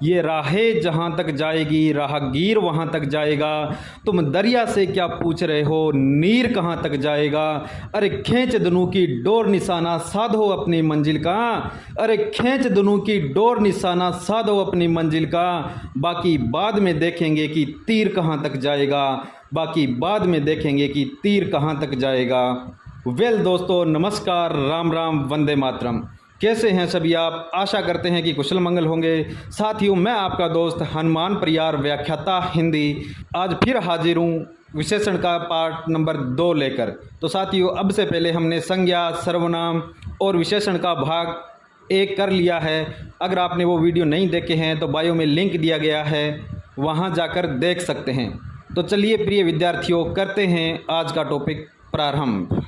ये राहें जहाँ तक जाएगी राहगीर वहाँ तक जाएगा। तुम दरिया से क्या पूछ रहे हो, नीर कहाँ तक जाएगा। अरे खींच दुनू की डोर निशाना साधो अपनी मंजिल का। अरे खींच दुनू की डोर निशाना साधो अपनी मंजिल का। बाकी बाद में देखेंगे कि तीर कहाँ तक जाएगा। बाकी बाद में देखेंगे कि तीर कहाँ तक जाएगा। वेल दोस्तों, नमस्कार, राम राम, वंदे मातरम। कैसे हैं सभी आप? आशा करते हैं कि कुशल मंगल होंगे। साथियों, मैं आपका दोस्त हनुमान प्रियार व्याख्याता हिंदी आज फिर हाजिर हूँ विशेषण का पार्ट नंबर 2 लेकर। तो साथियों, अब से पहले हमने संज्ञा, सर्वनाम और विशेषण का भाग 1 कर लिया है। अगर आपने वो वीडियो नहीं देखे हैं तो बायो में लिंक दिया गया है, वहाँ जाकर देख सकते हैं। तो चलिए प्रिय विद्यार्थियों, करते हैं आज का टॉपिक प्रारंभ।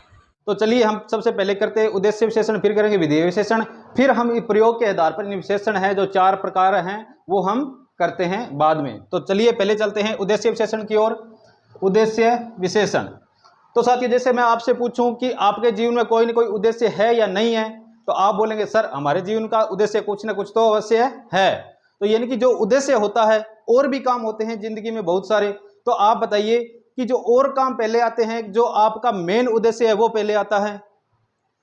तो चलिए हम सबसे पहले करते हैं उद्देश्य विशेषण, फिर करेंगे विधेय विशेषण, फिर हम प्रयोग के आधार पर इन विशेषण है जो 4 प्रकार हैं वो हम करते हैं बाद में। तो चलिए पहले चलते हैं उद्देश्य विशेषण की ओर। उद्देश्य विशेषण, तो साथियों जैसे मैं आपसे पूछूं कि आपके जीवन में कोई न कोई उद्देश्य है या नहीं है, तो आप बोलेंगे सर हमारे जीवन का उद्देश्य कुछ न कुछ तो अवश्य है। तो यानी कि जो उद्देश्य होता है, और भी काम होते हैं जिंदगी में बहुत सारे, तो आप बताइए कि जो और काम पहले आते हैं, जो आपका मेन उद्देश्य है वो पहले आता है।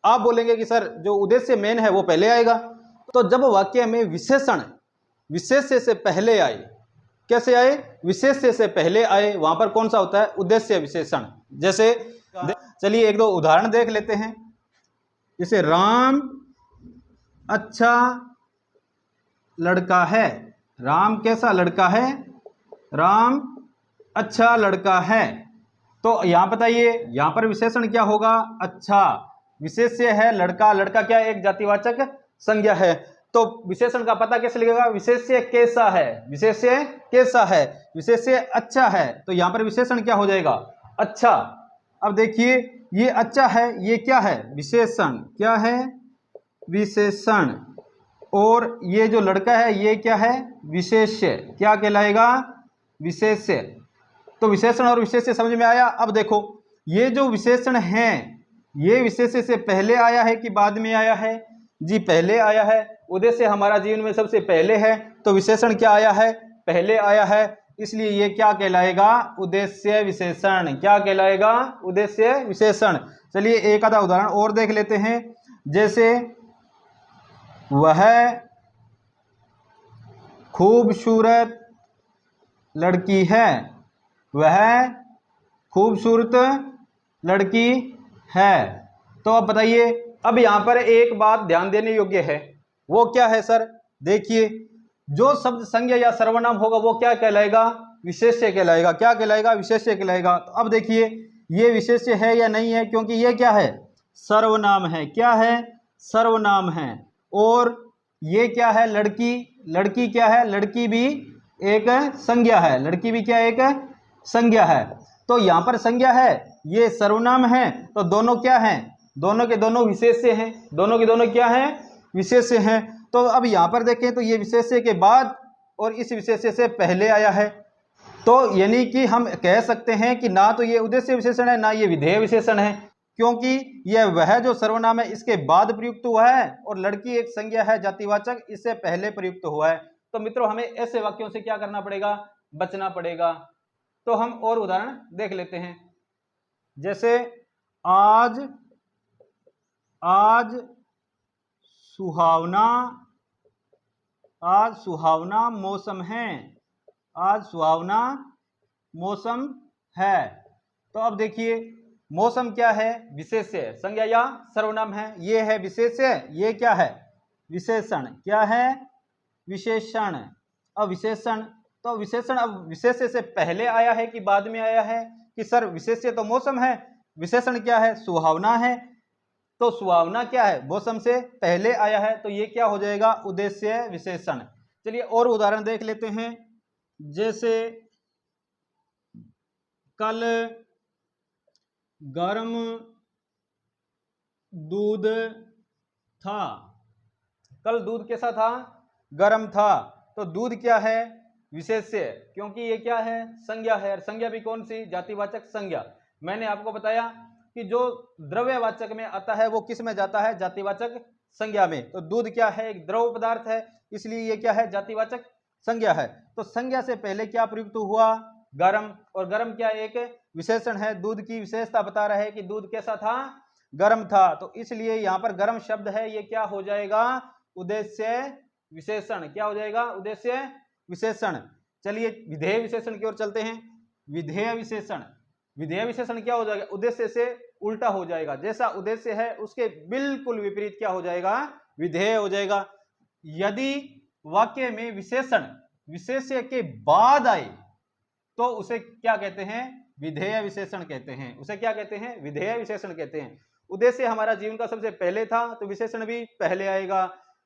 आप बोलेंगे कि सर जो उद्देश्य मेन है वो पहले आएगा। तो जब वाक्य में विशेषण विशेष्य से पहले आए, कैसे आए? विशेष्य से पहले आए, वहां पर कौन सा होता है? उद्देश्य विशेषण। जैसे चलिए 1-2 उदाहरण देख लेते हैं। जैसे राम अच्छा लड़का है। राम कैसा लड़का है? राम अच्छा लड़का है। तो यहां बताइए, यहां पर विशेषण क्या होगा? अच्छा। विशेष्य है लड़का, लड़का क्या एक जातिवाचक संज्ञा है। तो विशेषण का पता कैसे लगेगा? विशेष्य कैसा है, विशेष्य कैसा है, विशेष्य अच्छा है। तो यहां पर विशेषण क्या हो जाएगा? अच्छा। अब देखिए ये अच्छा है, ये क्या है? विशेषण। क्या है? विशेषण। और ये जो लड़का है ये क्या है? विशेष्य। क्या कहलाएगा? विशेष्य। तो विशेषण और विशेष्य समझ में आया। अब देखो ये जो विशेषण है ये विशेष्य से पहले आया है कि बाद में आया है? जी पहले आया है। उद्देश्य हमारा जीवन में सबसे पहले है, तो विशेषण क्या आया है? पहले आया है, इसलिए ये क्या कहलाएगा? उद्देश्य विशेषण। क्या कहलाएगा? उद्देश्य विशेषण। चलिए एक आधा उदाहरण और देख लेते हैं। जैसे वह खूबसूरत लड़की है। वह खूबसूरत लड़की है। तो अब बताइए, अब यहां पर एक बात ध्यान देने योग्य है, वो क्या है सर? देखिए जो शब्द संज्ञा या सर्वनाम होगा वो क्या कहलाएगा? विशेष्य कहलाएगा। क्या कहलाएगा? विशेष्य कहलाएगा। तो अब देखिए ये विशेष्य है या नहीं है, क्योंकि ये क्या है? सर्वनाम है। क्या है? सर्वनाम है। और ये क्या है? लड़की। लड़की क्या है? लड़की भी एक संज्ञा है। लड़की भी क्या एक संज्ञा है। तो यहां पर संज्ञा है, ये सर्वनाम है, तो दोनों क्या हैं? दोनों के दोनों विशेष्य हैं। दोनों के दोनों क्या हैं? विशेष्य हैं। तो अब यहां पर देखें तो ये विशेष्य के बाद और इस विशेष्य से पहले आया है। तो यानी कि हम कह सकते हैं कि ना तो ये उद्देश्य विशेषण है ना ये विधेय विशेषण है, क्योंकि यह वह जो सर्वनाम है इसके बाद प्रयुक्त हुआ है और लड़की एक संज्ञा है जातिवाचक, इससे पहले प्रयुक्त हुआ है। तो मित्रों हमें ऐसे वाक्यों से क्या करना पड़ेगा? बचना पड़ेगा। तो हम और उदाहरण देख लेते हैं। जैसे आज आज सुहावना आज सुहावना मौसम है। आज सुहावना मौसम है। तो अब देखिए मौसम क्या है? विशेष्य। संज्ञा या सर्वनाम है। ये है विशेष्य, ये क्या है? विशेषण। क्या है? विशेषण। अब विशेषण, तो विशेषण अब विशेष्य से पहले आया है कि बाद में आया है? कि सर विशेष्य तो मौसम है, विशेषण क्या है? सुहावना है। तो सुहावना क्या है? मौसम से पहले आया है, तो ये क्या हो जाएगा? उद्देश्य विशेषण। चलिए और उदाहरण देख लेते हैं। जैसे कल गर्म दूध था। कल दूध कैसा था? गर्म था। तो दूध क्या है? विशेष्य, क्योंकि ये क्या है? संज्ञा है। संज्ञा भी कौन सी? जातिवाचक संज्ञा। मैंने आपको बताया कि जो द्रव्यवाचक में आता है वो किस में जाता है? जातिवाचक संज्ञा में। तो दूध क्या है? एक द्रव पदार्थ है, इसलिए ये क्या है? जातिवाचक संज्ञा है। तो संज्ञा से पहले क्या प्रयुक्त हुआ? गर्म। और गर्म क्या एक विशेषण है, दूध की विशेषता बता रहा है कि दूध कैसा था? गर्म था। तो इसलिए यहां पर गर्म शब्द है, ये क्या हो जाएगा? उद्देश्य विशेषण। क्या हो जाएगा? उद्देश्य विशेषण। चलिए विधेय विशेषण की ओर चलते हैं। विधेय विशेषण, विधेय विशेषण क्या हो जाएगा? उद्देश्य से उल्टा हो जाएगा। जैसा उद्देश्य है उसके बिल्कुल विपरीत क्या हो जाएगा? विधेय हो जाएगा। यदि वाक्य में विशेषण विशेष्य के बाद आए तो उसे क्या कहते हैं? विधेय विशेषण कहते हैं। उसे क्या कहते हैं? विधेय विशेषण कहते हैं। उद्देश्य हमारा जीवन का सबसे पहले था तो विशेषण भी पहले आएगा,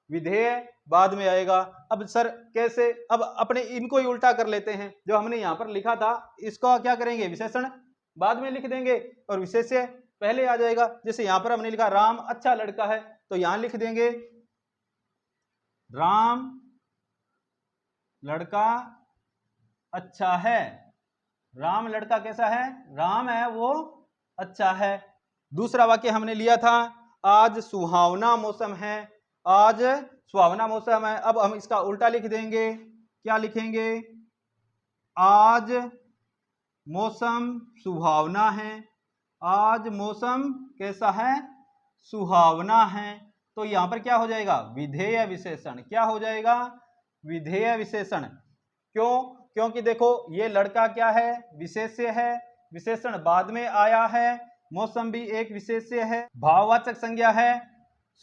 विधेय बाद में आएगा। अब सर कैसे? अब अपने इनको ही उल्टा कर लेते हैं। जो हमने यहां पर लिखा था इसको क्या करेंगे? विशेषण बाद में लिख देंगे और विशेष्य पहले आ जाएगा। जैसे यहां पर हमने लिखा राम अच्छा लड़का है, तो यहां लिख देंगे राम लड़का अच्छा है। राम लड़का कैसा है? राम है वो अच्छा है। दूसरा वाक्य हमने लिया था आज सुहावना मौसम है, आज सुहावना मौसम है। अब हम इसका उल्टा लिख देंगे। क्या लिखेंगे? आज मौसम सुहावना है, आज मौसम कैसा है? सुहावना है। तो यहां पर क्या हो जाएगा? विधेय विशेषण। क्या हो जाएगा? विधेय विशेषण। क्यों? क्योंकि देखो ये लड़का क्या है? विशेष्य है, विशेषण बाद में आया है, मौसम भी एक विशेष्य है, भाववाचक संज्ञा है,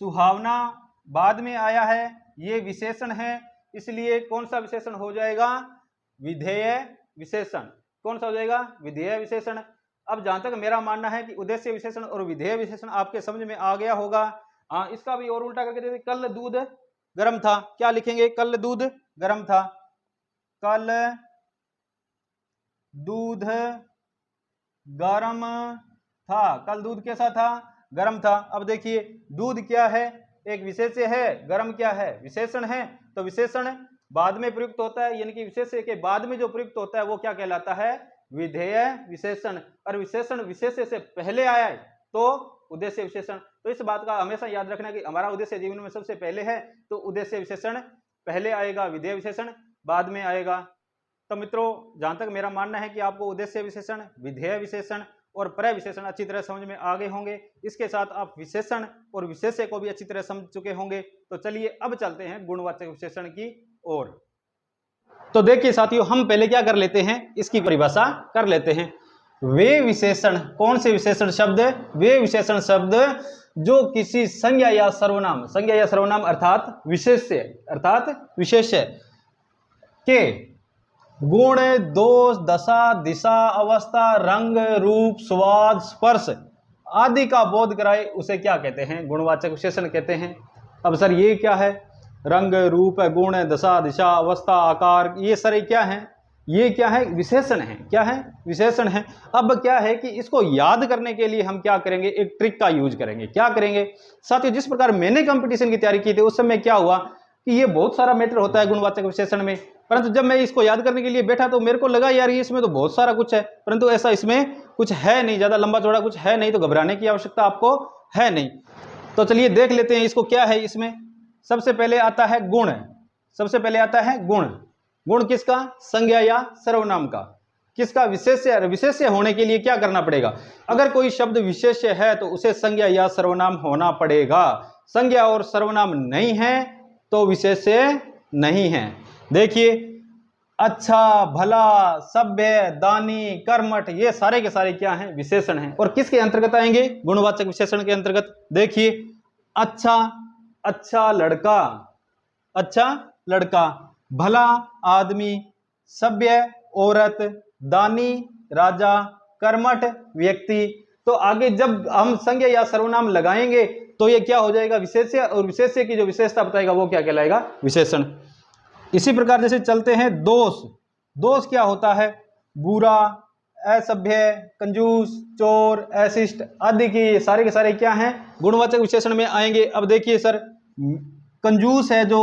सुहावना बाद में आया है, ये विशेषण है। इसलिए कौन सा विशेषण हो जाएगा? विधेय विशेषण। कौन सा हो जाएगा? विधेय विशेषण। अब जहां तक मेरा मानना है कि उद्देश्य विशेषण और विधेय विशेषण आपके समझ में आ गया होगा। हाँ, इसका भी और उल्टा करके देखते, कल दूध गर्म था। क्या लिखेंगे? कल दूध गर्म था। कल दूध गर्म था। कल दूध कैसा था? गर्म था। अब देखिए दूध क्या है? एक विशेष्य है, गर्म क्या है? विशेषण है। तो विशेषण बाद में प्रयुक्त होता है, यानी कि विशेष्य के बाद में जो प्रयुक्त होता है वो क्या कहलाता है? विधेय विशेषण। और विशेषण विशेष्य से पहले आया है तो उद्देश्य विशेषण। तो इस बात का हमेशा याद रखना कि हमारा उद्देश्य जीवन में सबसे पहले है तो उद्देश्य विशेषण पहले आएगा, विधेय विशेषण बाद में आएगा। तो मित्रों जहां तक मेरा मानना है कि आपको उद्देश्य विशेषण, विधेय विशेषण और प्रय विशेषण अच्छी तरह समझ में आ गए होंगे। इसके साथ आप विशेषण और विशेष्य को भी अच्छी तरह समझ चुके होंगे। तो चलिए अब चलते हैं गुणवाचक विशेषण की ओर। तो देखिए साथियों, हम पहले क्या कर लेते हैं, इसकी परिभाषा कर लेते हैं। वे विशेषण, कौन से विशेषण शब्द? वे विशेषण शब्द जो किसी संज्ञा या सर्वनाम, संज्ञा या सर्वनाम अर्थात विशेष्य के गुण, दोष, दशा, दिशा, अवस्था, रंग, रूप, स्वाद, स्पर्श आदि का बोध कराए उसे क्या कहते हैं? गुणवाचक विशेषण कहते हैं। अब सर ये क्या है? रंग, रूप, गुण, दशा, दिशा, अवस्था, आकार, ये सारे क्या हैं? ये क्या है? विशेषण है। क्या है? विशेषण है। अब क्या है कि इसको याद करने के लिए हम क्या करेंगे? एक ट्रिक का यूज करेंगे। क्या करेंगे साथियों? जिस प्रकार मैंने कंपटीशन की तैयारी की थी उस समय क्या हुआ कि ये बहुत सारा मैटर होता है गुणवाचक विशेषण में, परंतु जब मैं इसको याद करने के लिए बैठा तो मेरे को लगा यार ये इसमें तो बहुत सारा कुछ है, परंतु ऐसा इसमें कुछ है नहीं, ज्यादा लंबा चौड़ा कुछ है नहीं, तो घबराने की आवश्यकता आपको है नहीं। तो चलिए देख लेते हैं इसको क्या है। इसमें सबसे पहले आता है गुण। सबसे पहले आता है गुण। गुण किसका? संज्ञा या सर्वनाम का। किसका? विशेष्य। विशेष्य होने के लिए क्या करना पड़ेगा? अगर कोई शब्द विशेष्य है तो उसे संज्ञा या सर्वनाम होना पड़ेगा। संज्ञा और सर्वनाम नहीं है तो विशेष्य नहीं है। देखिए अच्छा, भला, सभ्य, दानी, कर्मठ, ये सारे के सारे क्या हैं? विशेषण हैं। और किसके अंतर्गत आएंगे? गुणवाचक विशेषण के अंतर्गत। देखिए अच्छा, अच्छा लड़का, अच्छा लड़का, भला आदमी, सभ्य औरत, दानी राजा, कर्मठ व्यक्ति। तो आगे जब हम संज्ञा या सर्वनाम लगाएंगे तो ये क्या हो जाएगा? विशेष्य। और विशेष्य की जो विशेषता बताएगा वो क्या कहलाएगा? विशेषण। इसी प्रकार जैसे चलते हैं दोष। दोष क्या होता है? बुरा, असभ्य, कंजूस, चोर, अशिष्ट आदि की सारे के सारे क्या हैं? गुणवाचक विशेषण में आएंगे। अब देखिए सर कंजूस है जो,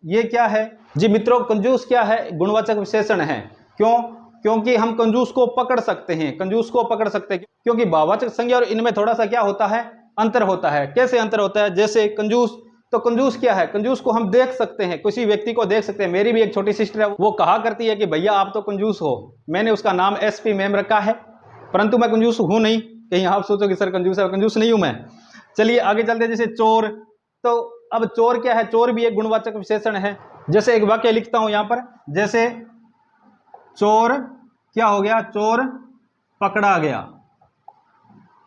ये क्या है? जी मित्रों कंजूस क्या है? गुणवाचक विशेषण है। क्यों? क्योंकि हम कंजूस को पकड़ सकते हैं। कंजूस को पकड़ सकते हैं क्योंकि भाववाचक संज्ञा और इनमें थोड़ा सा क्या होता है? अंतर होता है। कैसे अंतर होता है? जैसे कंजूस, तो कंजूस क्या है? कंजूस को हम देख सकते हैं, किसी व्यक्ति को देख सकते हैं। मेरी भी एक छोटी सिस्टर है, वो कहा करती है कि भैया आप तो कंजूस हो। मैंने उसका नाम एसपी मैम रखा है, परंतु मैं कंजूस हूं नहीं। कहीं आप सोचो कि सर कंजूस है, कंजूस नहीं हूं मैं। चलिए आगे चलते हैं। जैसे चोर, तो अब चोर क्या है? चोर भी एक गुणवाचक विशेषण है। जैसे एक वाक्य लिखता हूं यहां पर, जैसे चोर क्या हो गया? चोर पकड़ा गया।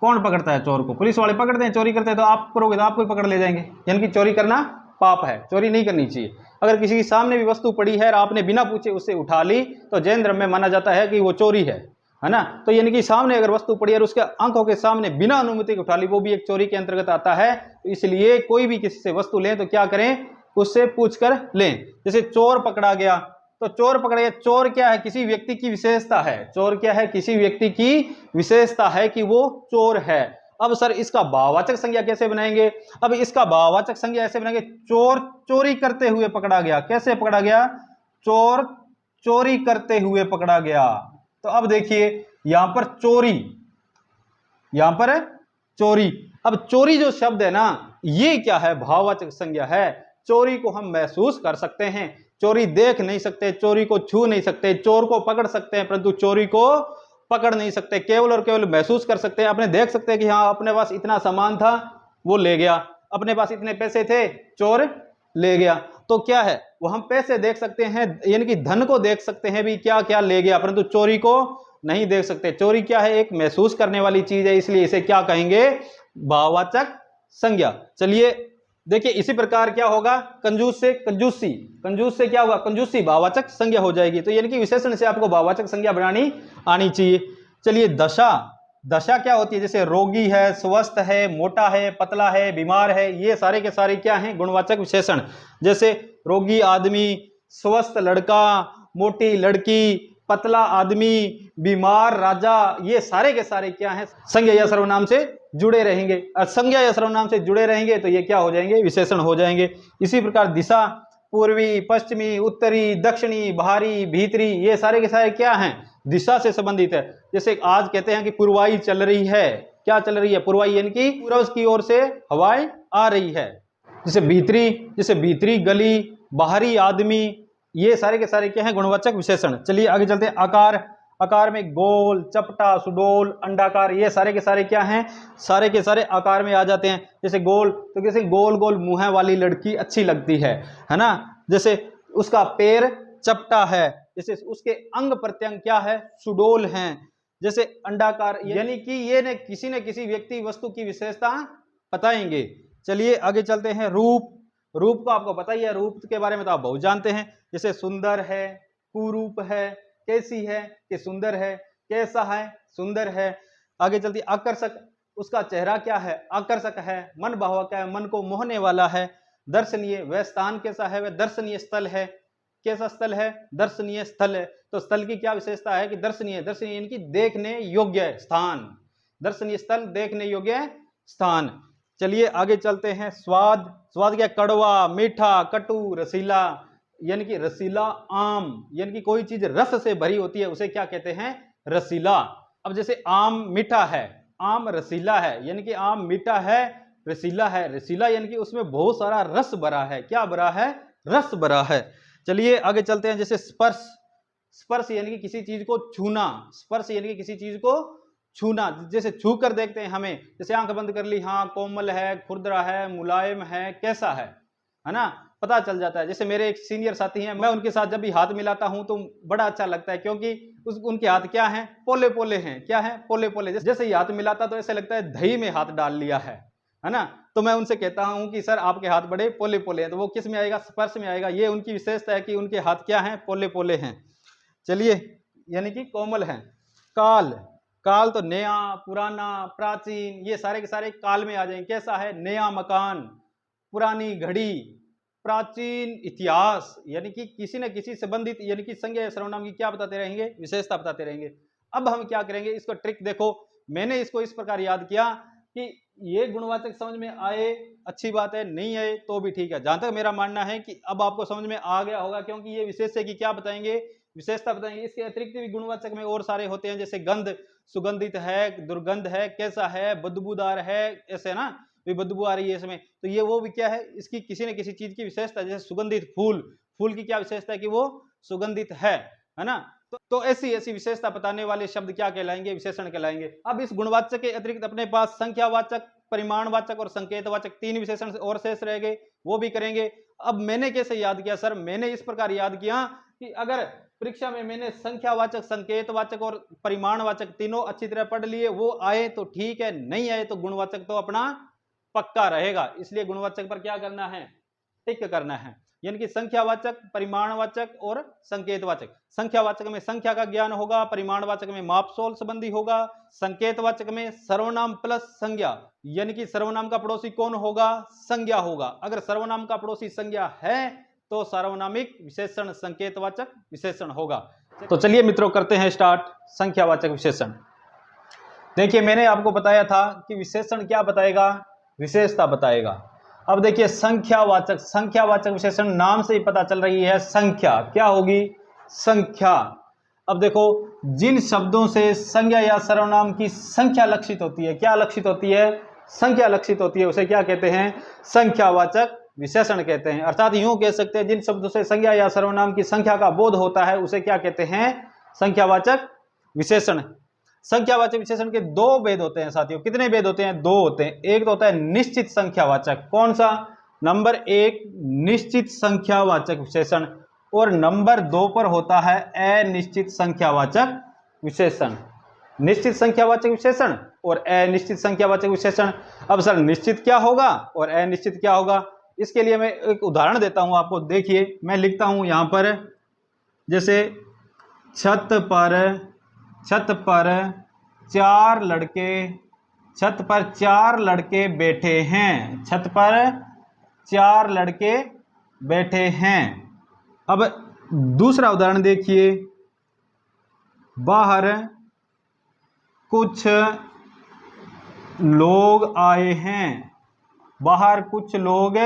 कौन पकड़ता है चोर को? पुलिस वाले पकड़ते हैं। चोरी करते हैं तो आप करोगे तो आपको ही पकड़ ले जाएंगे, यानी कि चोरी करना पाप है, चोरी नहीं करनी चाहिए। अगर किसी के सामने भी वस्तु पड़ी है और आपने बिना पूछे उससे उठा ली तो जैन धर्म में माना जाता है कि वो चोरी है ना। तो यानी कि सामने अगर वस्तु पड़ी है और उसके आंखों के सामने बिना अनुमति के उठा ली, वो भी एक चोरी के अंतर्गत आता है। तो इसलिए कोई भी किसी से वस्तु लें तो क्या करें? उससे पूछ कर लें। जैसे चोर पकड़ा गया, तो चोर पकड़ा गया, चोर क्या है? किसी व्यक्ति की विशेषता है। चोर क्या है? किसी व्यक्ति की विशेषता है कि वो चोर है। अब सर इसका भाववाचक संज्ञा कैसे बनाएंगे? अब इसका भाववाचक संज्ञा ऐसे बनाएंगे, चोर चोरी करते हुए पकड़ा गया। कैसे पकड़ा गया? चोर चोरी करते हुए पकड़ा गया। तो अब देखिए यहां पर चोरी, यहां पर है चोरी। अब चोरी जो शब्द है ना, ये क्या है? भाववाचक संज्ञा है। चोरी को हम महसूस कर सकते हैं, चोरी देख नहीं सकते, चोरी को छू नहीं सकते, चोर को पकड़ सकते हैं परंतु चोरी को पकड़ नहीं सकते, केवल और केवल महसूस कर सकते हैं। अपने देख सकते हैं कि हाँ अपने पास इतना सामान था वो ले गया, अपने पास इतने पैसे थे चोर ले गया। तो क्या है? वो हम पैसे देख सकते हैं, यानी कि धन को देख सकते हैं भी क्या क्या ले गया, परंतु चोरी को नहीं देख सकते। चोरी क्या है? एक महसूस करने वाली चीज है, इसलिए इसे क्या कहेंगे? भाववाचक संज्ञा। चलिए देखिए इसी प्रकार क्या होगा? कंजूस से कंजूसी, कंजूस से क्या होगा? कंजूसी भाववाचक संज्ञा हो जाएगी। तो यानी कि विशेषण से आपको भाववाचक संज्ञा बनानी आनी चाहिए। चलिए दशा, दशा क्या होती है? जैसे रोगी है, स्वस्थ है, मोटा है, पतला है, बीमार है, ये सारे के सारे क्या हैं? गुणवाचक विशेषण। जैसे रोगी आदमी, स्वस्थ लड़का, मोटी लड़की, पतला आदमी, बीमार राजा, ये सारे के सारे क्या हैं? संज्ञा या सर्वनाम से जुड़े रहेंगे। और संज्ञा या सर्वनाम से जुड़े रहेंगे तो ये क्या हो जाएंगे? विशेषण हो जाएंगे। इसी प्रकार दिशा, पूर्वी, पश्चिमी, उत्तरी, दक्षिणी, बाहरी, भीतरी, ये सारे के सारे क्या हैं? दिशा से संबंधित है। जैसे आज कहते हैं कि पूर्वाई चल रही है, क्या चल रही है? पूर्वाई यानी कि पूर्व की ओर से हवाएं आ रही है। जैसे भीतरी, जैसे भीतरी गली, बाहरी आदमी, ये सारे के सारे क्या हैं? गुणवाचक विशेषण। चलिए आगे चलते हैं। आकार, आकार में गोल, चपटा, सुडोल, अंडाकार, ये सारे के सारे क्या हैं? सारे के सारे आकार में आ जाते हैं। जैसे गोल, तो जैसे गोल गोल मुंह वाली लड़की अच्छी लगती है ना। जैसे उसका पैर चपटा है, जैसे उसके अंग प्रत्यंग क्या है? सुडोल हैं। जैसे अंडाकार, यानी कि ये न किसी व्यक्ति वस्तु की विशेषता बताएंगे। चलिए आगे चलते हैं। रूप, रूप को आपको पता ही है, रूप के बारे में तो आप बहुत जानते हैं। जैसे सुंदर है, कुरूप है, कैसी है कि सुंदर है, कैसा है सुंदर है। आगे चलती आकर्षक, उसका चेहरा क्या है? आकर्षक है, मन भावक है, मन को मोहने वाला है। दर्शनीय, वह स्थान कैसा है? वह दर्शनीय स्थल है। कैसा स्थल है? दर्शनीय स्थल है। तो स्थल की क्या विशेषता है? कि दर्शनीय, दर्शनीय यानी कि देखने योग्य स्थान। दर्शनीय स्थल, देखने योग्य स्थान। चलिए आगे चलते हैं। स्वाद, स्वाद क्या? कड़वा, मीठा, कटु, रसीला, यानी कि रसीला आम, यानी कि कोई चीज रस से भरी होती है उसे क्या कहते हैं? रसीला। अब जैसे आम मीठा है, आम रसीला है, यानी कि आम मीठा है, रसीला है। रसीला यानी कि उसमें बहुत सारा रस भरा है। क्या भरा है? रस भरा है। चलिए आगे चलते हैं। जैसे स्पर्श, स्पर्श यानी कि किसी चीज को छूना, स्पर्श यानी कि किसी चीज को छूना। जैसे छू कर देखते हैं हमें, जैसे आंख बंद कर ली, हाँ कोमल है, खुरदरा है, मुलायम है, कैसा है ना, पता चल जाता है। जैसे मेरे एक सीनियर साथी हैं, मैं उनके साथ जब भी हाथ मिलाता हूं तो बड़ा अच्छा लगता है, क्योंकि उनके हाथ क्या हैं? पोले पोले हैं। क्या है? पोले पोले। जैसे ही हाथ मिलाता तो ऐसे लगता है दही में हाथ डाल लिया है ना। तो मैं उनसे कहता हूं कि सर आपके हाथ बड़े पोले पोले हैं। तो वो किस में आएगा? स्पर्श में आएगा। ये उनकी विशेषता है कि उनके हाथ क्या हैं? पोले पोले हैं। चलिए, यानी कि कोमल हैं। काल, काल तो नया, पुराना, प्राचीन, ये सारे के सारे काल में आ जाएंगे। कैसा है? नया मकान, पुरानी घड़ी, प्राचीन इतिहास, यानी कि किसी न किसी संबंधित, यानी कि संज्ञा या सर्वनाम की क्या बताते रहेंगे? विशेषता बताते रहेंगे। अब हम क्या करेंगे? इसको ट्रिक देखो, मैंने इसको इस प्रकार याद किया कि ये गुणवाचक समझ में आए अच्छी बात है, नहीं आए तो भी ठीक है। जहां तक मेरा मानना है कि अब आपको समझ में आ गया होगा, क्योंकि ये विशेष है कि क्या बताएंगे? विशेषता बताएंगे। इसके अतिरिक्त भी गुणवाचक में और सारे होते हैं, जैसे गंध, सुगंधित है, दुर्गंध है, कैसा है, बदबूदार है, ऐसे ना। भी बदबू आ रही है इसमें, तो ये वो भी क्या है, इसकी किसी न किसी चीज की विशेषता, जैसे सुगंधित फूल, फूल की क्या विशेषता है कि वो सुगंधित है ना। तो ऐसी ऐसी विशेषता बताने वाले शब्द क्या कहलाएंगे, विशेषण कहलाएंगे। अब इस गुणवाचक के अतिरिक्त अपने पास संख्यावाचक, परिमाणवाचक और संकेतवाचक 3 विशेषण और शेष रह गए, वो भी करेंगे। अब मैंने कैसे याद किया सर, मैंने इस प्रकार याद किया कि अगर परीक्षा में मैंने संख्यावाचक, संकेतवाचक और परिमाणवाचक तीनों अच्छी तरह पढ़ लिए, वो आए तो ठीक है, नहीं आए तो गुणवाचक तो अपना पक्का रहेगा। इसलिए गुणवाचक पर क्या करना है, टिक करना है। यानी कि संख्यावाचक, परिमाणवाचक और संकेतवाचक। संख्यावाचक में संख्या का ज्ञान होगा, परिमाणवाचक में मापतोल संबंधी होगा, संकेतवाचक में सर्वनाम प्लस संज्ञा, यानी कि सर्वनाम का पड़ोसी कौन होगा, संज्ञा होगा। अगर सर्वनाम का पड़ोसी संज्ञा है तो सार्वनामिक विशेषण संकेतवाचक विशेषण होगा। तो चलिए मित्रों करते हैं स्टार्ट संख्यावाचक विशेषण। देखिए मैंने आपको बताया था कि विशेषण क्या बताएगा, विशेषता बताएगा। अब देखिए संख्यावाचक, संख्यावाचक विशेषण नाम से ही पता चल रही है, संख्या क्या होगी, संख्या। अब देखो जिन शब्दों से संज्ञा या सर्वनाम की संख्या लक्षित होती है, क्या लक्षित होती है, संख्या लक्षित होती है, उसे क्या कहते हैं, संख्यावाचक विशेषण कहते हैं। अर्थात यूं कह सकते हैं जिन शब्दों से संज्ञा या सर्वनाम की संख्या का बोध होता है उसे क्या कहते हैं, संख्यावाचक विशेषण। संख्यावाचक विशेषण के दो भेद होते हैं साथियों, कितने भेद होते हैं, दो होते हैं। एक तो होता है निश्चित संख्यावाचक, कौन सा, नंबर 1 निश्चित संख्यावाचक विशेषण, और नंबर 2 पर होता है अनिश्चित संख्यावाचक विशेषण। निश्चित संख्यावाचक विशेषण और अनिश्चित संख्यावाचक विशेषण। अब सर निश्चित क्या होगा और अनिश्चित क्या होगा, इसके लिए मैं एक उदाहरण देता हूं आपको। देखिए मैं लिखता हूं यहां पर, जैसे छत पर चार लड़के, छत पर 4 लड़के बैठे हैं, छत पर 4 लड़के बैठे हैं। अब दूसरा उदाहरण देखिए, बाहर कुछ लोग आए हैं, बाहर कुछ लोग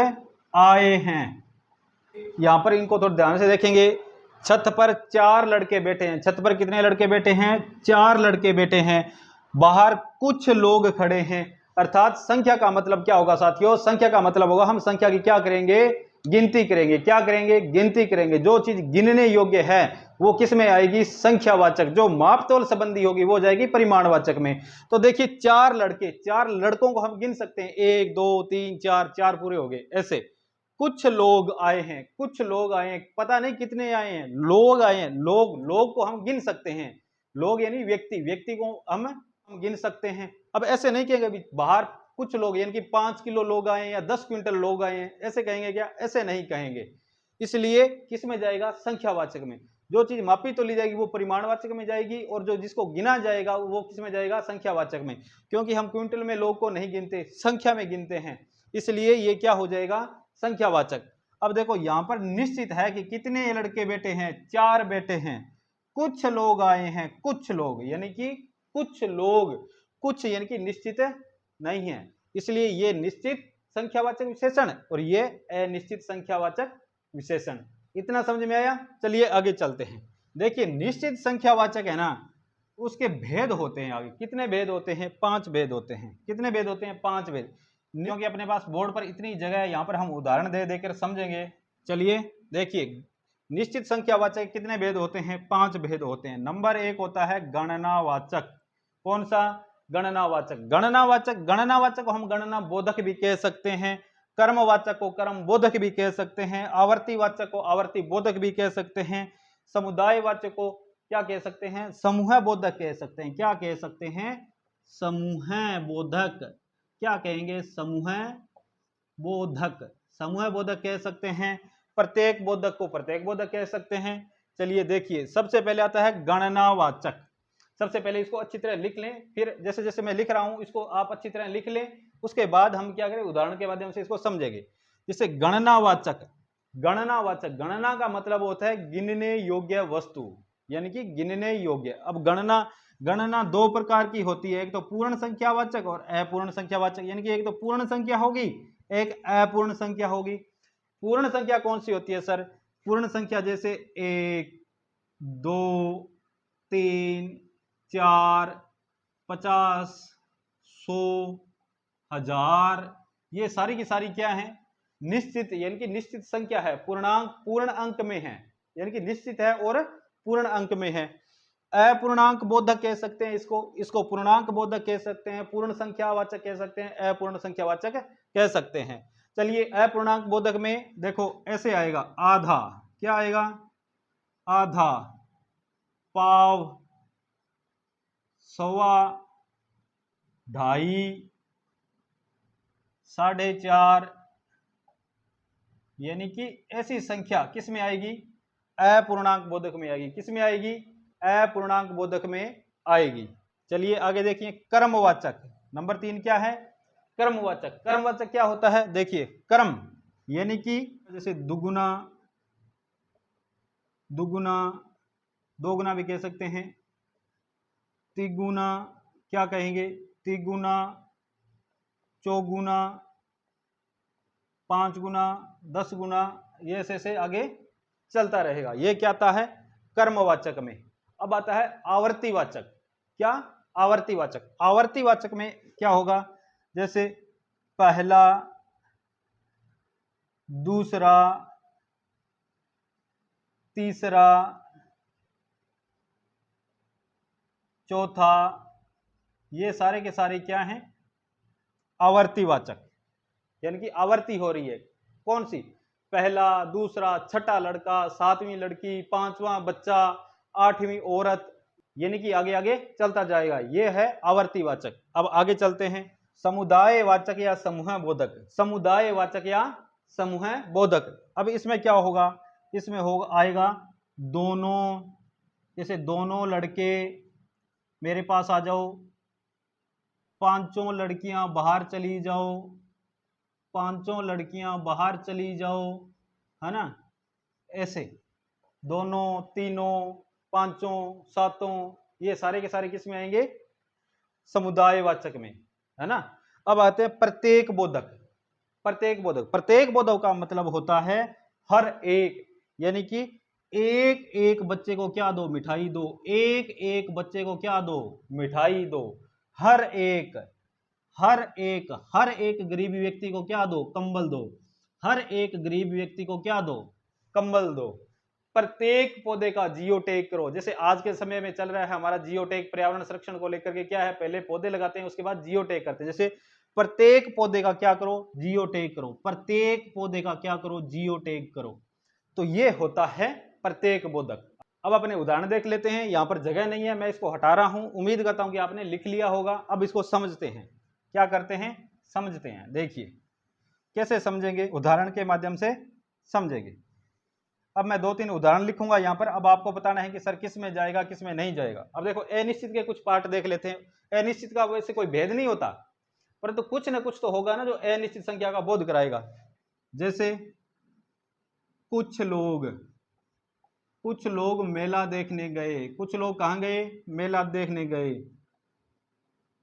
आए हैं। यहां पर इनको थोड़ा ध्यान से देखेंगे, छत पर 4 लड़के बैठे हैं, छत पर कितने लड़के बैठे हैं, 4 लड़के बैठे हैं, बाहर कुछ लोग खड़े हैं। अर्थात संख्या का मतलब क्या होगा साथियों, संख्या का मतलब होगा हम संख्या की क्या करेंगे, गिनती करेंगे। क्या करेंगे, गिनती करेंगे। जो चीज गिनने योग्य है वो किस में आएगी, संख्यावाचक। जो मापतोल संबंधी होगी वो जाएगी परिमाणवाचक में। तो देखिए 4 लड़के, 4 लड़कों को हम गिन सकते हैं, 1 2 3 4, 4 पूरे हो गए। ऐसे कुछ लोग आए हैं, कुछ लोग आए हैं, पता नहीं कितने आए हैं, लोग आए हैं। लोग को हम गिन सकते हैं, लोग यानी व्यक्ति, व्यक्ति को हम गिन सकते हैं। अब ऐसे नहीं कहेंगे बाहर कुछ लोग यानी कि 5 किलो लोग आए हैं या 10 क्विंटल लोग आए हैं, ऐसे कहेंगे क्या, ऐसे नहीं कहेंगे। इसलिए किस में जाएगा, संख्यावाचक में। जो चीज मापी तो ली जाएगी वो परिमाणवाचक में जाएगी, और जो जिसको गिना जाएगा वो किस में जाएगा, संख्यावाचक में। क्योंकि हम क्विंटल में लोग को नहीं गिनते, संख्या में गिनते हैं, इसलिए ये क्या हो जाएगा, संख्यावाचक। अब देखो यहां पर निश्चित है कि कितने लड़के बैठे हैं, 4 बैठे हैं। कुछ लोग आए हैं, कुछ लोग यानी कि कुछ लोग, कुछ यानी कि निश्चित नहीं है, इसलिए ये निश्चित संख्यावाचक विशेषण और ये अनिश्चित संख्यावाचक विशेषण। इतना समझ में आया। चलिए आगे चलते हैं। देखिए निश्चित संख्यावाचक है ना, उसके भेद होते हैं। आगे कितने भेद होते हैं, 5 भेद होते हैं। कितने भेद होते हैं, 5 भेद। क्योंकि अपने पास बोर्ड पर इतनी जगह है, यहां पर हम उदाहरण दे देकर समझेंगे। चलिए देखिए निश्चित संख्यावाचक कितने भेद होते हैं, 5 भेद होते हैं। नंबर 1 होता है गणनावाचक। कौन सा, गणनावाचक। गणनावाचक को हम गणना बोधक भी कह सकते हैं, कर्मवाचक को कर्म बोधक भी कह सकते हैं, आवर्तीवाचक को आवर्ती बोधक भी कह सकते हैं, समुदायवाचक को क्या कह सकते हैं, समूह बोधक कह सकते हैं। क्या कह सकते हैं, समूह बोधक। क्या कहेंगे, समूह बोधक, समूह बोधक कह सकते हैं। प्रत्येक बोधक को प्रत्येक बोधक कह सकते हैं। चलिए देखिए सबसे पहले आता है गणनावाचक। सबसे पहले इसको अच्छी तरह लिख लें, फिर जैसे जैसे मैं लिख रहा हूं इसको आप अच्छी तरह लिख लें, उसके बाद हम क्या करें, उदाहरण के माध्यम से इसको समझेंगे। जैसे गणनावाचक, गणनावाचक, गणना का मतलब होता है गिनने योग्य वस्तु, यानी कि गिनने योग्य। अब गणना 2 प्रकार की होती है, एक तो पूर्ण संख्यावाचक और अपूर्ण संख्यावाचक। यानी कि एक तो पूर्ण संख्या होगी, एक अपूर्ण संख्या होगी। पूर्ण संख्या कौन सी होती है सर, पूर्ण संख्या जैसे 1 2 3 4 50 100 1000 ये सारी की सारी क्या है, निश्चित यानी कि निश्चित संख्या है, पूर्णांक पूर्ण अंक में है, यानी कि निश्चित है और पूर्ण अंक में है। अपूर्णांक बोधक कह सकते हैं इसको पूर्णांक बोधक कह सकते हैं, पूर्ण संख्यावाचक कह सकते हैं, अपूर्ण संख्यावाचक कह सकते हैं। चलिए अपूर्णांक बोधक में देखो ऐसे आएगा, आधा, क्या आएगा, आधा, पाव, सवा, ढाई, 4.5, यानी कि ऐसी संख्या किस में आएगी, अपूर्णांक बोधक में आएगी। किस में आएगी, अपूर्णांक बोधक में आएगी। चलिए आगे देखिए, क्रमवाचक नंबर 3 क्या है, क्रमवाचक। क्रमवाचक क्या होता है, देखिए क्रम यानी कि जैसे दुगुना, दुगुना, दोगुना भी कह सकते हैं, तिगुना, क्या कहेंगे, तिगुना, चौगुना, 5 गुना, 10 गुना, ये ऐसे आगे चलता रहेगा। ये क्या आता है, कर्मवाचक में। अब आता है आवर्तीवाचक। क्या, आवर्तीवाचक। आवर्तीवाचक में क्या होगा, जैसे पहला, दूसरा, तीसरा, चौथा, ये सारे के सारे क्या हैं, आवर्तीवाचक, यानी कि आवर्ती हो रही है। कौन सी, पहला, दूसरा, छठा लड़का, 7वीं लड़की, 5वां बच्चा, 8वीं औरत, यानी कि आगे आगे चलता जाएगा। ये है आवर्तीवाचक। अब आगे चलते हैं, समुदायवाचक या समूह बोधक। समुदायवाचक या समूह बोधक। अब इसमें क्या होगा, इसमें होगा आएगा दोनों, जैसे दोनों लड़के मेरे पास आ जाओ, पांचों लड़कियां बाहर चली जाओ, पांचों लड़कियां बाहर चली जाओ, है ना, ऐसे दोनों, तीनों, पांचों, सातों, ये सारे के सारे किस में आएंगे, समुदायवाचक में, है ना। अब आते हैं प्रत्येक बोधक। प्रत्येक बोधक, प्रत्येक बोधक का मतलब होता है हर एक, यानी कि एक एक बच्चे को क्या दो, मिठाई दो, एक एक बच्चे को क्या दो, मिठाई दो, हर एक, हर एक, हर एक गरीब व्यक्ति को क्या दो, कंबल दो, हर एक गरीब व्यक्ति को क्या दो, कंबल दो। प्रत्येक पौधे का जियो टैग करो। जैसे आज के समय में चल रहा है हमारा जियो टैग, पर्यावरण संरक्षण को लेकर के क्या है, पहले पौधे लगाते हैं उसके बाद जियो टैग करते हैं। जैसे प्रत्येक पौधे का क्या करो, जियो टैग करो, प्रत्येक पौधे का क्या करो, जियो टैग करो। तो ये होता है प्रत्येक बोधक। अब अपने उदाहरण देख लेते हैं। यहां पर जगह नहीं है, मैं इसको हटा रहा हूं, उम्मीद करता हूं कि आपने लिख लिया होगा। अब इसको समझते हैं, क्या करते हैं, समझते हैं। देखिए कैसे समझेंगे, उदाहरण के माध्यम से समझेंगे। अब मैं 2-3 उदाहरण लिखूंगा यहां पर। अब आपको बताना है कि सर किस में जाएगा, किस में नहीं जाएगा। अब देखो अनिश्चित के कुछ पार्ट देख लेते हैं। अनिश्चित का वैसे कोई भेद नहीं होता, परंतु कुछ ना कुछ तो होगा ना जो अनिश्चित संख्या का बोध कराएगा। जैसे कुछ लोग मेला देखने गए। कुछ लोग कहां गए, मेला देखने गए।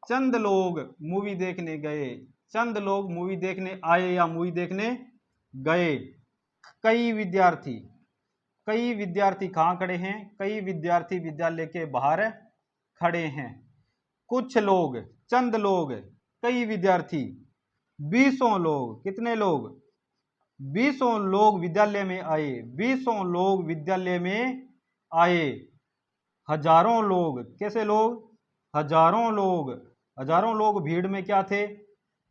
चंद लोग मूवी देखने गए। चंद लोग मूवी देखने आए या मूवी देखने गए। कई विद्यार्थी कहां खड़े हैं, कई विद्यार्थी विद्यालय के बाहर खड़े हैं। कुछ लोग, चंद लोग, कई विद्यार्थी, 20 लोग, कितने लोग, 20 लोग विद्यालय में आए। 20 लोग विद्यालय में आए। हजारों लोग, कैसे लोग, हजारों लोग भीड़ में क्या थे,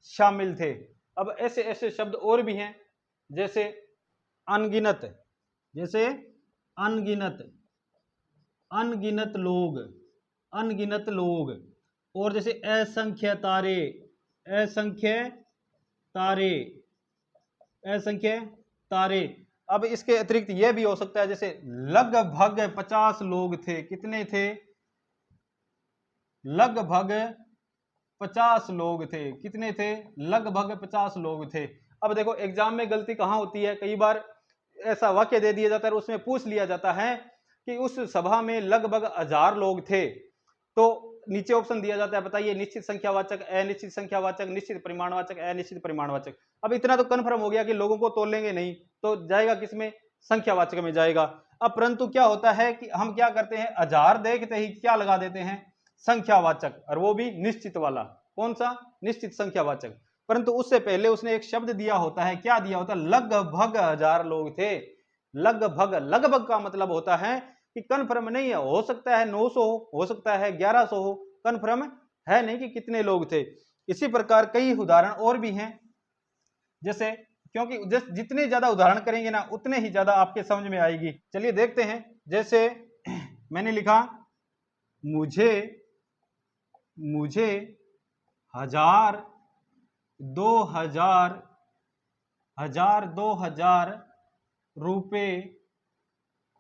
शामिल थे। अब ऐसे ऐसे शब्द और भी हैं, जैसे अनगिनत, जैसे अनगिनत, अनगिनत लोग, अनगिनत लोग। और जैसे असंख्य तारे, असंख्य तारे, असंख्य तारे। अब इसके अतिरिक्त यह भी हो सकता है, जैसे लगभग 50 लोग थे। कितने थे, लगभग 50 लोग थे। कितने थे, लगभग 50 लोग थे। अब देखो एग्जाम में गलती कहां होती है, कई बार ऐसा वाक्य दे दिया जाता है और उसमें पूछ लिया जाता है कि उस सभा में लगभग 1000 लोग थे, तो नीचे ऑप्शन दिया जाता है, बताइए निश्चित संख्यावाचक, अनिश्चित संख्यावाचक, निश्चित परिमाणवाचक, अनिश्चित परिमाणवाचक। अब इतना तो कन्फर्म हो गया कि लोगों को तोलेंगे नहीं, तो जाएगा किसमें, संख्यावाचक में जाएगा। अब परंतु क्या होता है कि हम क्या करते हैं, 1000 देखते ही क्या लगा देते हैं, संख्यावाचक, और वो भी निश्चित वाला। कौन सा, निश्चित संख्यावाचक। परंतु उससे पहले उसने एक शब्द दिया होता है। क्या दिया होता है? लगभग 1000 लोग थे। लगभग, लगभग का मतलब होता है कि कन्फर्म नहीं है, हो सकता है 900 हो सकता है 1100 हो, कन्फर्म है नहीं कि कितने लोग थे। इसी प्रकार कई उदाहरण और भी हैं, जैसे, क्योंकि जितने ज्यादा उदाहरण करेंगे ना उतने ही ज्यादा आपके समझ में आएगी। चलिए देखते हैं। जैसे मैंने लिखा, मुझे मुझे 1000, 2000, 2000 रुपए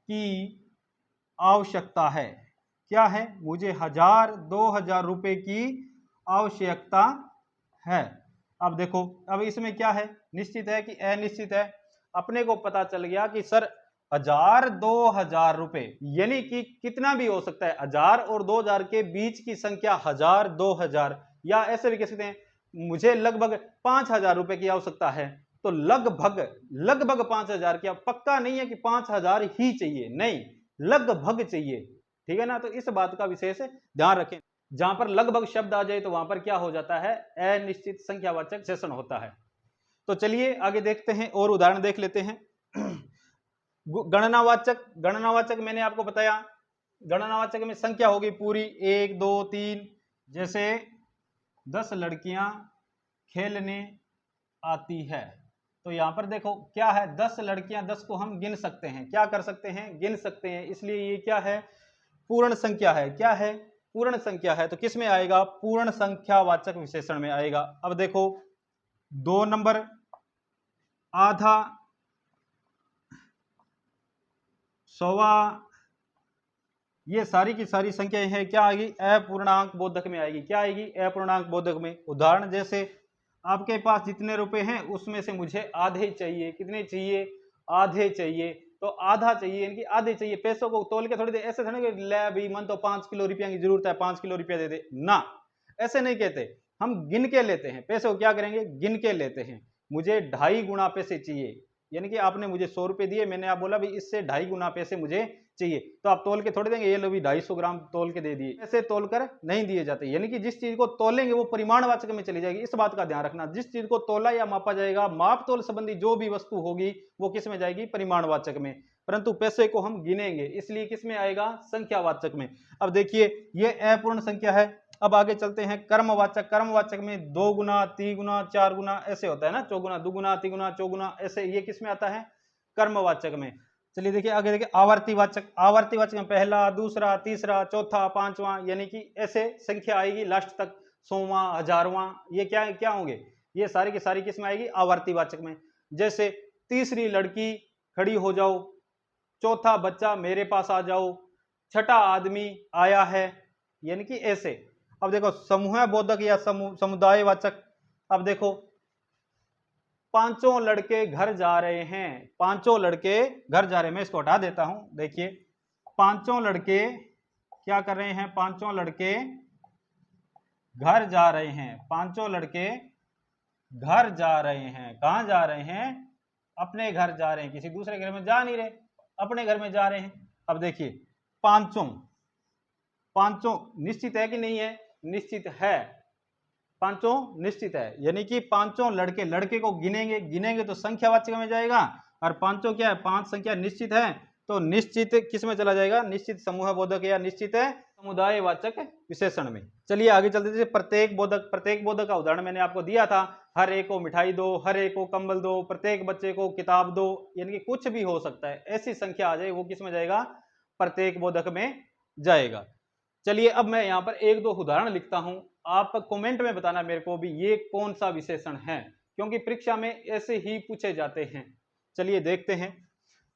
की आवश्यकता है। क्या है? मुझे 1000, 2000 रुपए की आवश्यकता है। अब देखो, अब इसमें क्या है? निश्चित है कि अनिश्चित है? अपने को पता चल गया कि सर 1000, 2000 रुपए यानी कि कितना भी हो सकता है। 1000 और 2000 के बीच की संख्या 1000, 2000, या ऐसे भी कह सकते हैं मुझे लगभग 5000 रुपए की आवश्यकता है। तो लगभग, लगभग 5000 की, पक्का नहीं है कि 5000 ही चाहिए, नहीं, लगभग चाहिए। ठीक है ना? तो इस बात का विशेष ध्यान रखें। जहां पर लगभग शब्द आ जाए तो वहां पर क्या हो जाता है? अनिश्चित संख्यावाचक विशेषण होता है। तो चलिए आगे देखते हैं और उदाहरण देख लेते हैं। गणनावाचक, गणनावाचक मैंने आपको बताया, गणनावाचक में संख्या होगी पूरी 1, 2, 3। जैसे 10 लड़कियां खेलने आती है, तो यहां पर देखो क्या है? 10 लड़कियां, 10 को हम गिन सकते हैं। क्या कर सकते हैं? गिन सकते हैं। इसलिए ये क्या है? पूर्ण संख्या है। क्या है? पूर्ण संख्या है। तो किस में आएगा? पूर्ण संख्यावाचक विशेषण में आएगा। अब देखो 2 नंबर, आधा, सवा, ये सारी की सारी संख्याएं हैं। क्या आएगी? अपूर्णांक बोधक में आएगी। क्या आएगी? अपूर्णांक बोधक में। उदाहरण, जैसे आपके पास जितने रुपए हैं उसमें से मुझे आधे चाहिए। कितने चाहिए? आधे चाहिए। तो आधा चाहिए यानी कि आधे चाहिए। पैसों को तोल के थोड़ी दे, ऐसे थोड़ी ले भी मन तो 5 किलो रुपया की जरूरत है, 5 किलो रुपया दे दे ना, ऐसे नहीं कहते। हम गिन के लेते हैं पैसे को। क्या करेंगे? गिन के लेते हैं। मुझे 2.5 गुना पैसे चाहिए, यानी कि आपने मुझे 100 रुपए दिए, मैंने आप बोला भी इससे 2.5 गुना पैसे मुझे चाहिए, तो आप तोल के थोड़ी देंगे ये लो भी 250 ग्राम तोल के दे दिए, ऐसे तोल कर नहीं दिए जाते। यानी कि जिस चीज को तोलेंगे वो परिमाणवाचक में चली जाएगी। इस बात का ध्यान रखना, जिस चीज को तोला या मापा जाएगा, माप तोल संबंधी जो भी वस्तु होगी वो किस में जाएगी? परिमाणवाचक में। परंतु पैसे को हम गिनेंगे, इसलिए किस में आएगा? संख्यावाचक में। अब देखिए ये अपूर्ण संख्या है। अब आगे चलते हैं कर्मवाचक। कर्मवाचक में 2 गुना, 3 गुना, 4 गुना ऐसे होता है ना, चौगुना, दुगुना, तिगुना, चौगुना, ऐसे ये किस में आता है? कर्मवाचक में। चलिए देखिए आगे देखिए आवर्तीवाचक। आवर्तीवाचक में पहला, दूसरा, तीसरा, चौथा, पांचवा, यानी कि ऐसे संख्या आएगी लास्ट तक, 100वां, 1000वां, ये क्या क्या होंगे? ये सारी की सारी किस में आएगी? आवर्तीवाचक में। जैसे तीसरी लड़की खड़ी हो जाओ, चौथा बच्चा मेरे पास आ जाओ, छठा आदमी आया है, यानी कि ऐसे। अब देखो समूह बोधक या समुदायवाचक। अब देखो पांचों लड़के घर जा रहे हैं, पांचों लड़के घर जा रहे हैं। मैं इसको हटा देता हूं। देखिए पांचों लड़के क्या कर रहे हैं? पांचों लड़के घर जा रहे हैं। पांचों लड़के घर जा रहे हैं। कहां जा रहे हैं? अपने घर जा रहे हैं, किसी दूसरे घर में जा नहीं रहे, अपने घर में जा रहे हैं। अब देखिए पांचों, पांचों निश्चित है कि नहीं है? निश्चित है। पांचों निश्चित है, यानी कि पांचों लड़के, लड़के को गिनेंगे, गिनेंगे तो संख्यावाचक में जाएगा। और पांचों क्या है? 5 संख्या निश्चित है, तो निश्चित किस में चला जाएगा? निश्चित समूह बोधक या निश्चित है समुदायवाचक विशेषण में। चलिए आगे चलते थे। प्रत्येक बोधक। प्रत्येक बोधक का उदाहरण मैंने आपको दिया था। हर एक को मिठाई दो, हर एक को कंबल दो, प्रत्येक बच्चे को किताब दो, यानी कि कुछ भी हो सकता है, ऐसी संख्या आ जाए वो किस में जाएगा? प्रत्येक बोधक में जाएगा। चलिए अब मैं यहाँ पर 1-2 उदाहरण लिखता हूं, आप कमेंट में बताना मेरे को भी ये कौन सा विशेषण है, क्योंकि परीक्षा में ऐसे ही पूछे जाते हैं। चलिए देखते हैं।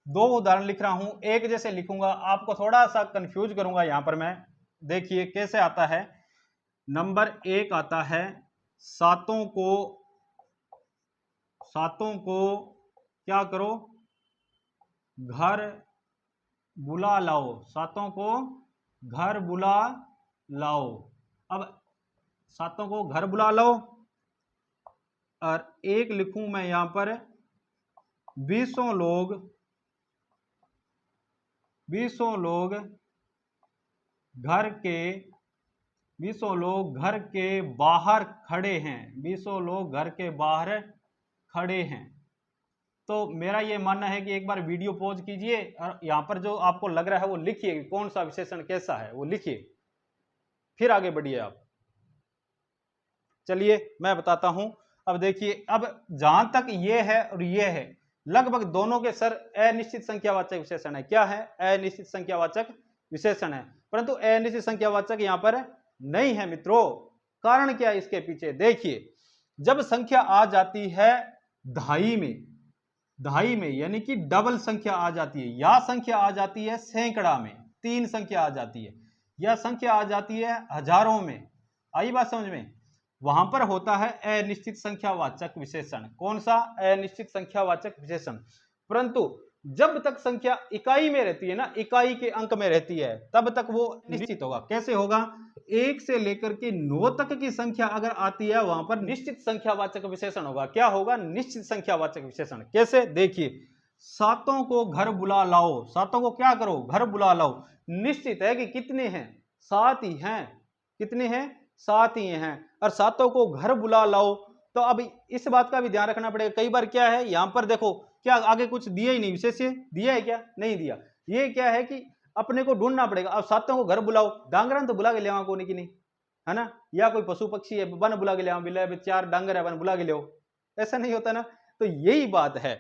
2 उदाहरण लिख रहा हूं, एक जैसे लिखूंगा, आपको थोड़ा सा कंफ्यूज करूंगा यहां पर मैं। देखिए कैसे आता है। नंबर 1 आता है, सातों को क्या करो? घर बुला लाओ। सातों को घर बुला लाओ। अब सातों को घर बुला लो, और एक लिखूं मैं यहां पर, 20 लोग घर के बीसों लोग घर के बाहर खड़े हैं, बीसों लोग घर के बाहर खड़े हैं। तो मेरा ये मानना है कि एक बार वीडियो पॉज कीजिए और यहाँ पर जो आपको लग रहा है वो लिखिए कि कौन सा विशेषण कैसा है, वो लिखिए, फिर आगे बढ़िए आप। चलिए मैं बताता हूं। अब देखिए, अब जहां तक ये है और ये है, लगभग दोनों के सर अनिश्चित संख्यावाचक विशेषण है। क्या है? अनिश्चित संख्यावाचक विशेषण है, परंतु अनिश्चित संख्यावाचक यहां पर नहीं है मित्रों। कारण क्या है इसके पीछे? देखिए, जब संख्या आ जाती है दहाई में यानी कि डबल संख्या आ जाती है, या संख्या आ जाती है सैकड़ा में, 3 संख्या आ जाती है, या संख्या आ जाती है हजारों में, आई बात समझ में, वहां पर होता है अनिश्चित संख्यावाचक विशेषण। कौन सा? अनिश्चित संख्यावाचक विशेषण। परंतु जब तक संख्या इकाई में रहती है ना, इकाई के अंक में रहती है, तब तक वो निश्चित होगा। कैसे होगा? 1 से लेकर के 9 तक की संख्या अगर आती है, वहां पर निश्चित संख्यावाचक विशेषण होगा। क्या होगा? निश्चित संख्यावाचक विशेषण। कैसे? देखिए, सातों को घर बुला लाओ, सातों को क्या करो? घर बुला लाओ। निश्चित है कि कितने हैं? 7 ही हैं। कितने हैं? 7 ही हैं। और सातों को घर बुला लाओ, तो अब इस बात का भी ध्यान रखना पड़ेगा। कई बार क्या है, यहां पर देखो, क्या आगे कुछ दिया ही नहीं, विशेष दिया है क्या? नहीं दिया। ये क्या है कि अपने को ढूंढना पड़ेगा। अब सातों को घर बुलाओ, डांगरा तो बुला के ले कोने की नहीं, है ना, या कोई पशु पक्षी है, वन बुला के ले, बिल्ला 4 डांगर है, वन बुला के ले, ऐसा नहीं होता ना। तो यही बात है,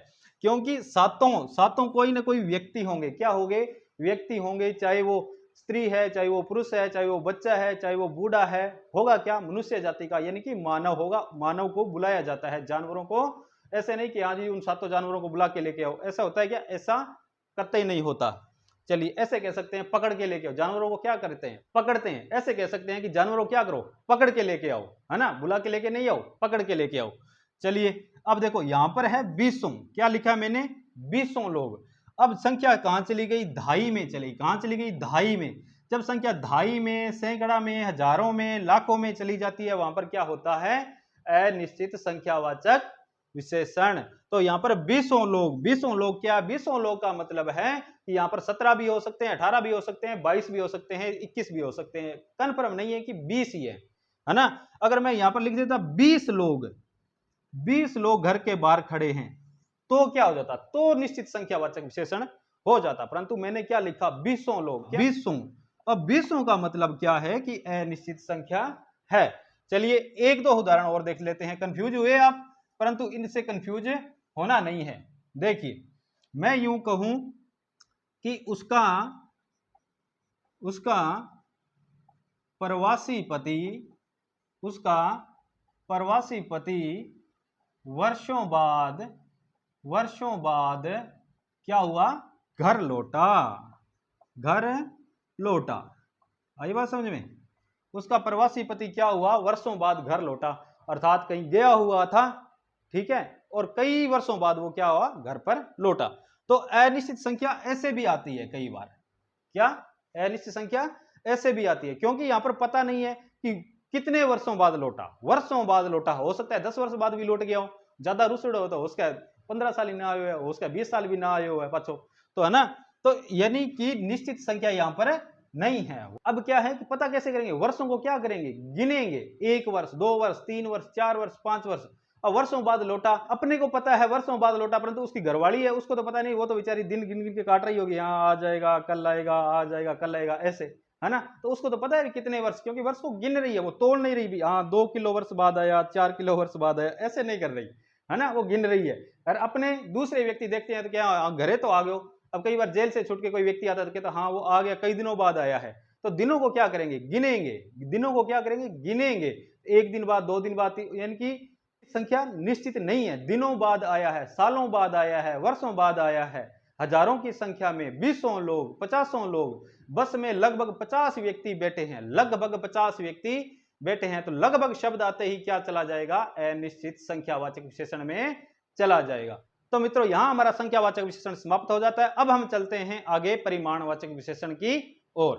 क्योंकि सातों कोई ना कोई व्यक्ति होंगे। क्या होंगे? व्यक्ति होंगे, चाहे वो स्त्री है, चाहे वो पुरुष है, चाहे वो बच्चा है, चाहे वो बूढ़ा है, होगा क्या? मनुष्य जाति का, यानी कि मानव होगा। मानव को बुलाया जाता है, जानवरों को ऐसे नहीं कि हाँ जी उन सातों जानवरों को बुला के लेके आओ, ऐसा होता है क्या? ऐसा कतई नहीं होता। चलिए ऐसे कह सकते हैं, पकड़ के लेके आओ। जानवरों को क्या करते हैं? पकड़ते हैं। ऐसे कह सकते हैं कि जानवरों को क्या करो? पकड़ के लेके आओ, है ना, बुला के लेके नहीं आओ, पकड़ के लेके आओ। चलिए अब देखो, यहां पर है 20। क्या लिखा मैंने? 20 लोग। अब संख्या कहां चली गई? दहाई में चली। कहां चली गई? दहाई में। जब संख्या दहाई में, सैकड़ा में, हजारों में, लाखों में चली जाती है, वहां पर क्या होता है? अनिश्चित संख्यावाचक विशेषण। तो यहां पर 20 लोग, 20 लोग क्या? 20 लोग का मतलब है कि यहां पर 17 भी हो सकते हैं, 18 भी हो सकते हैं, 22 भी हो सकते हैं, 21 भी हो सकते हैं। कंफर्म नहीं है कि 20 ही है ना। अगर मैं यहां पर लिख देता 20 लोग, 20 लोग घर के बाहर खड़े हैं, तो क्या हो जाता? तो निश्चित संख्यावाचक विशेषण हो जाता। परंतु मैंने क्या लिखा? 20 लोग। 20। अब 20 का मतलब क्या है? कि अनिश्चित संख्या है। चलिए एक दो उदाहरण और देख लेते हैं। कंफ्यूज हुए आप? परंतु इनसे कंफ्यूज होना नहीं है। देखिए, मैं यूं कहूं कि उसका प्रवासी पति वर्षों बाद क्या हुआ? घर लौटा। आई बात समझ में? उसका प्रवासी पति क्या हुआ? वर्षों बाद घर लौटा, अर्थात कहीं गया हुआ था, ठीक है, और कई वर्षों बाद वो क्या हुआ? घर पर लौटा। तो अनिश्चित संख्या ऐसे भी आती है कई बार। क्या? अनिश्चित संख्या ऐसे भी आती है, क्योंकि यहां पर पता नहीं है कि कितने वर्षों बाद लौटा। वर्षों बाद लौटा, हो सकता है 10 वर्ष बाद भी लौट गया हो, ज्यादा रुसड़ हो तो उसका 15 साल ही ना आए हो, उसका 20 साल भी ना आए हो है पाछो, तो है ना। तो यानी कि निश्चित संख्या यहां पर नहीं है। अब क्या है कि पता कैसे करेंगे? वर्षों को क्या करेंगे? गिनेंगे। 1 वर्ष, 2 वर्ष, 3 वर्ष, 4 वर्ष, 5 वर्ष। अब वर्षों बाद लौटा, अपने को पता है वर्षों बाद लौटा, परंतु उसकी घरवाली है, उसको तो पता नहीं, वो तो बेचारी दिन गिन गिन के काट रही होगी, हाँ आ जाएगा, कल आएगा, आ जाएगा, कल आएगा, ऐसे, है ना। तो उसको तो पता है कितने वर्ष, क्योंकि वर्ष को गिन रही है, वो तोड़ नहीं रही भी, हाँ 2 किलो वर्ष बाद आया, 4 किलो वर्ष बाद आया, ऐसे नहीं कर रही, है ना, वो गिन रही है। और अपने दूसरे व्यक्ति देखते हैं तो क्या, घरे तो आ गए। अब कई बार जेल से छूट के कोई व्यक्ति आता है तो कहता हाँ वो आ गया, कई दिनों बाद आया है। तो दिनों को क्या करेंगे? गिनेंगे। दिनों को क्या करेंगे? गिनेंगे। 1 दिन बाद, 2 दिन बाद, यानी कि संख्या निश्चित नहीं है। दिनों बाद आया है, सालों बाद आया है, वर्षों बाद आया है। हजारों की संख्या में 20 लोग, 50 लोग, बस में लगभग 50 व्यक्ति बैठे हैं, लगभग 50 व्यक्ति बैठे हैं। तो लगभग शब्द आते ही क्या चला जाएगा? अनिश्चित संख्यावाचक विशेषण में चला जाएगा। तो मित्रों, यहां हमारा संख्यावाचक विशेषण समाप्त हो जाता है। अब हम चलते हैं आगे परिमाणवाचक विशेषण की ओर।